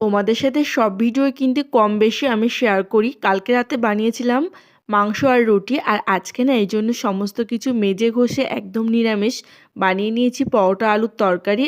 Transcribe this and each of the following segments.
তোমাদের সাথে সব ভিডিও কিন্তু কম বেশি আমি শেয়ার করি। কালকে রাতে বানিয়েছিলাম মাংস আর রুটি, আর আজকে না এই জন্য সমস্ত কিছু মেজে ঘষে একদম নিরামিষ বানিয়ে নিয়েছি। পরোটা আলুর তরকারি,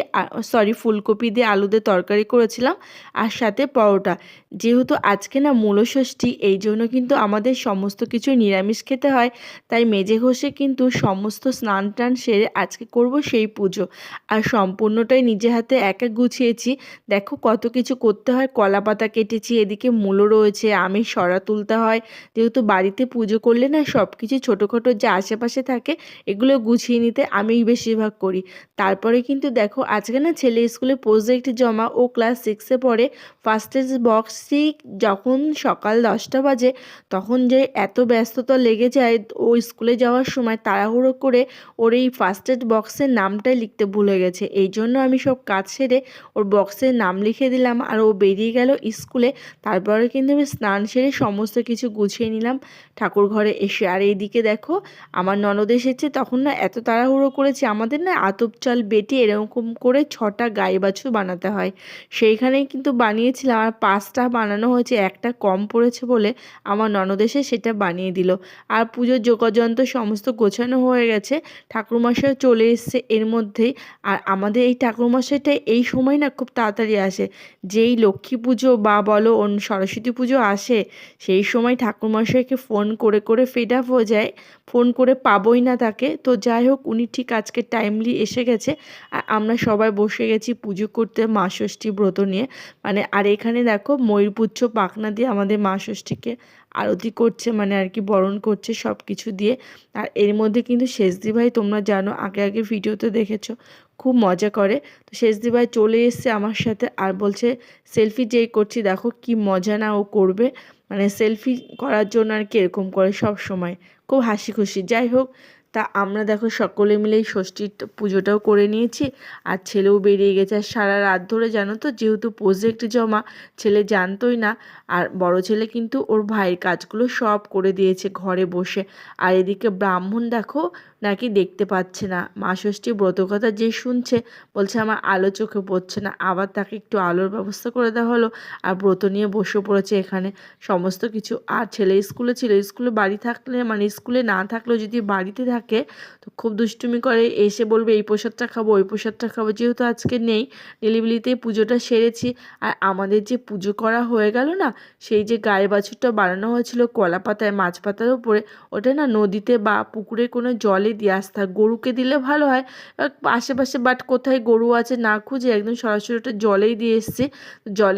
সরি ফুলকপি দিয়ে আলু দিয়ে তরকারি করেছিলাম, আর সাথে পরোটা। যেহেতু আজকে না মূলষষ্ঠী, এই জন্য কিন্তু আমাদের সমস্ত কিছু নিরামিষ খেতে হয়, তাই মেজে ঘষে কিন্তু সমস্ত স্নান টান সেরে আজকে করব সেই পুজো। আর সম্পূর্ণটাই নিজে হাতে একা গুছিয়েছি। দেখো কত কিছু করতে হয়, কলা পাতা কেটেছি, এদিকে মূলো রয়েছে, আমের সরা তুলতে হয়। যেহেতু বাড়িতে পুজো করলে না সব কিছু ছোটোখাটো যা আশেপাশে থাকে এগুলো গুছিয়ে নিতে আমিই বেশিরভাগ করি। তারপরে কিন্তু দেখো আজকে না ছেলে স্কুলে প্রজেক্ট জমা, ও ক্লাস 6-এ পড়ে। ফার্স্ট এজ বক্সই যখন সকাল 10টা বাজে তখন যে এত ব্যস্ততা লেগে যায়, ও স্কুলে যাওয়ার সময় তাড়াহুড়ো করে ওর এই ফার্স্ট এড বক্সের নামটাই লিখতে ভুলে গেছে। এই জন্য আমি সব কাজ সেরে ওর বক্সের নাম লিখে দিলাম, আর ও বেরিয়ে গেল স্কুলে। তারপরে কিন্তু আমি স্নান সেরে সমস্ত কিছু গুছিয়ে নিলাম ঠাকুর ঘরে এসে। আর এইদিকে দেখো আমার ননদ এসেছে, তখন না এত তাড়াহুড়ো করেছে, আমাদের না আতপ চাল বেটে এরকম করে 6টা গাই বাছুর বানাতে হয়, সেইখানেই কিন্তু বানিয়েছিলাম। আর 5টা বানানো হয়েছে, একটা কম পড়েছে বলে আমার ননদ এসে সেটা বানিয়ে দিল। আর পুজোর যোগাযন্ত্র সমস্ত গোছানো হয়ে গেছে, ঠাকুরমশাই চলে এসছে এর মধ্যেই। আর আমাদের এই ঠাকুরমশাইটা এই সময় না খুব তাড়াতাড়ি আসে। যেই লক্ষ্মী পুজো বা বলো সরস্বতী পুজো আসে, সেই সময় ঠাকুরমশাইকে ফোন করে করে ফেড আপ হয়ে যায়, ফোন করে পাবোই না তাকে। তো যাই হোক, উনি ঠিক আজকে টাইমলি এসে গেছে। আর আমরা সবাই বসে গেছি পুজো করতে মা ষষ্ঠী ব্রত নিয়ে। মানে আর এখানে দেখো ময়ূরপুচ্ছ পাখনা দিয়ে আমাদের মা ষষ্ঠীকে আরতি করছে, মানে আর কি বরণ করছে সব কিছু দিয়ে। আর এর মধ্যে কিন্তু শেষদি ভাই, তোমরা জানো আগে আগে ভিডিওতে দেখেছো, খুব মজা করে। তো শেষদি ভাই চলে এসছে আমার সাথে, আর বলছে সেলফি যেই করছি দেখো কি মজা না ও করবে। মানে সেলফি করার জন্য আর কি এরকম করে সব সময়, খুব হাসি খুশি। যাই হোক, তা আমরা দেখো সকলে মিলে এই ষষ্ঠীর পুজোটাও করে নিয়েছি, আর ছেলেও বেরিয়ে গেছে। আর সারা রাত ধরে জানো তো, যেহেতু প্রজেক্ট জমা, ছেলে জানতোই না। আর বড় ছেলে কিন্তু ওর ভাইয়ের কাজগুলো সব করে দিয়েছে ঘরে বসে। আর এদিকে ব্রাহ্মণ দেখো নাকি দেখতে পাচ্ছে না, মা ষষ্ঠী ব্রত কথা যে শুনছে বলছে আমার আলো চোখে পড়ছে না, আবার তাকে একটু আলোর ব্যবস্থা করে দেওয়া হলো। আর ব্রত নিয়ে বসে পড়েছে এখানে সমস্ত কিছু। আর ছেলে স্কুলে ছিল, স্কুলে বাড়ি থাকলে মানে স্কুলে না থাকলেও যদি বাড়িতে থাকে তো খুব দুষ্টুমি করে, এসে বলবে এই প্রসাদটা খাবো ওই প্রসাদটা খাবো। যেহেতু আজকে নেই, নিলিবিলিতে পুজোটা সেরেছি। আর আমাদের যে পুজো করা হয়ে গেল না, সেই যে গায়ে বাছুরটা বানানো হয়েছিল কলা পাতায় মাছ পাতার উপরে, ওটা না নদীতে বা পুকুরে কোনো জলে দিয়ে আসতে হয়। গরুকে দিলে ভালো হয় আশেপাশে, বাট কোথায় গরু আছে না খুঁজে একদম সরাসরি ওটা জলেই দিয়ে এসছে। জলে